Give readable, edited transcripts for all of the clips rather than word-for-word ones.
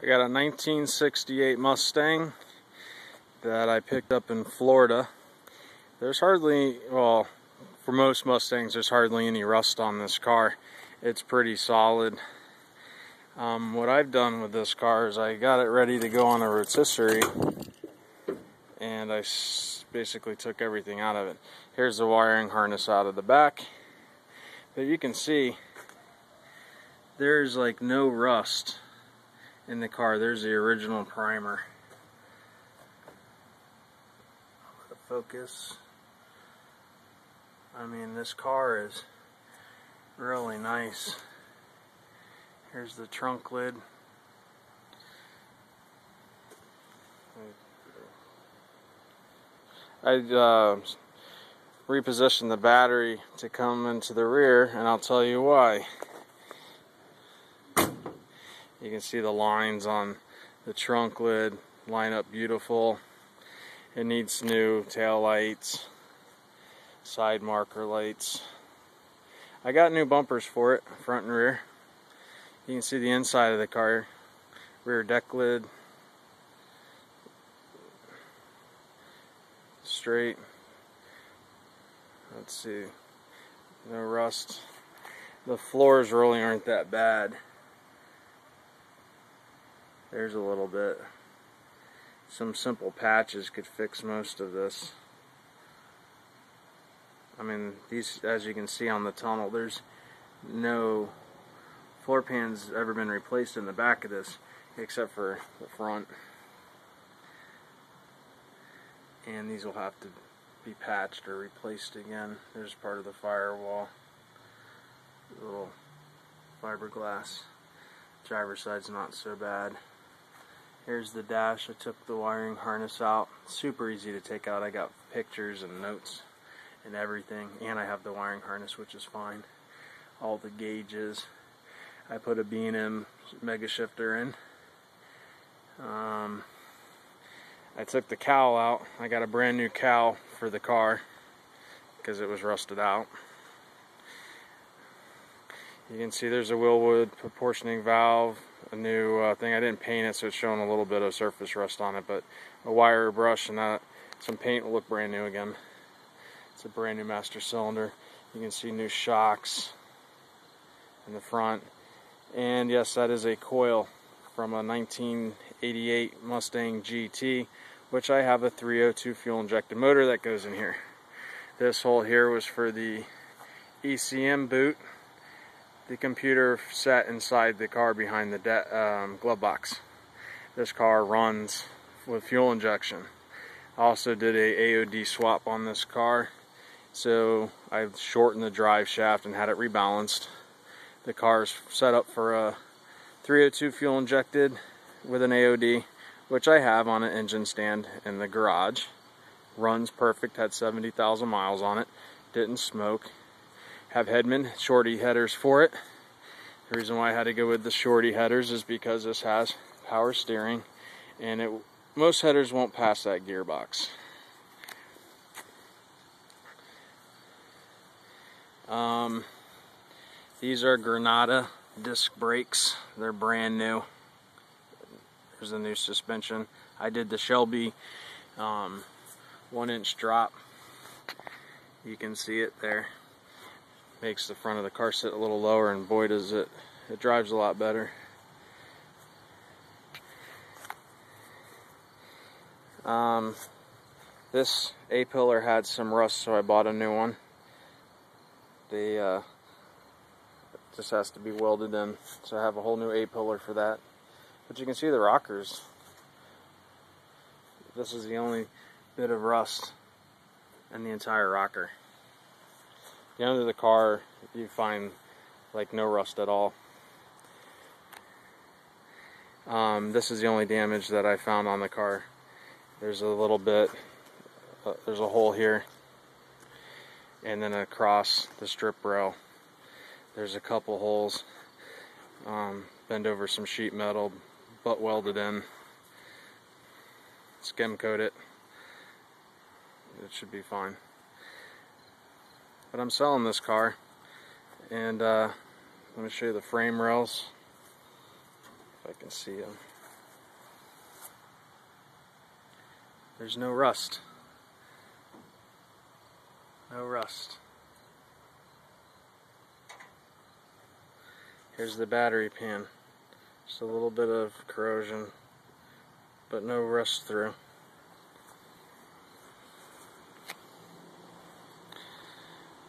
I got a 1968 Mustang that I picked up in Florida. There's hardly, well, for most Mustangs, there's hardly any rust on this car. It's pretty solid. What I've done with this car is I got it ready to go on a rotisserie, and I basically took everything out of it. Here's the wiring harness out of the back. But you can see there's like no rust in the car. There's the original primer. Focus. I mean, this car is really nice. Here's the trunk lid. I repositioned the battery to come into the rear, and I'll tell you why. You can see the lines on the trunk lid line up beautiful. It needs new tail lights, side marker lights. I got new bumpers for it, front and rear. You can see the inside of the car, rear deck lid, straight. Let's see, no rust. The floors really aren't that bad. There's a little bit. Some simple patches could fix most of this. I mean, these, as you can see on the tunnel, there's no floor pans ever been replaced in the back of this, except for the front. And these will have to be patched or replaced again. There's part of the firewall. Little fiberglass. Driver's side's not so bad. Here's the dash. I took the wiring harness out. Super easy to take out. I got pictures and notes and everything, and I have the wiring harness, which is fine. All the gauges. I put a B&M mega shifter in. I took the cowl out. I got a brand new cowl for the car because it was rusted out. You can see there's a Willwood proportioning valve, a new thing. I didn't paint it, so it's showing a little bit of surface rust on it, but a wire brush and some paint will look brand new again. It's a brand new master cylinder. You can see new shocks in the front. And yes, that is a coil from a 1988 Mustang GT, which I have a 302 fuel injected motor that goes in here. This hole here was for the ECM boot. The computer sat inside the car behind the glove box. This car runs with fuel injection. I also did a AOD swap on this car, so I shortened the drive shaft and had it rebalanced. The car is set up for a 302 fuel injected with an AOD, which I have on an engine stand in the garage. Runs perfect, had 70,000 miles on it, didn't smoke. Have Hedman shorty headers for it. The reason why I had to go with the shorty headers is because this has power steering, and most headers won't pass that gearbox. These are Granada disc brakes. They're brand new. There's the new suspension. I did the Shelby 1-inch drop. You can see it there. Makes the front of the car sit a little lower, and boy does it drives a lot better. This A-pillar had some rust, so I bought a new one. Just has to be welded in, so I have a whole new A-pillar for that. But you can see the rockers. This is the only bit of rust in the entire rocker. The under the car, you find like no rust at all. This is the only damage that I found on the car. There's a little bit, there's a hole here, and then across the strip rail there's a couple holes. Bend over some sheet metal, butt welded in, skim coat it. It should be fine. But I'm selling this car, and let me show you the frame rails, if I can see them. There's no rust. No rust. Here's the battery pan. Just a little bit of corrosion, but no rust through.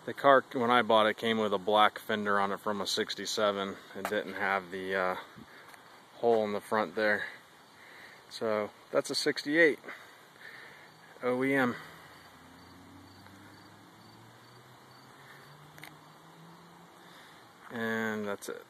The car, when I bought it, came with a black fender on it from a 67. It didn't have the hole in the front there. So that's a 68 OEM. And that's it.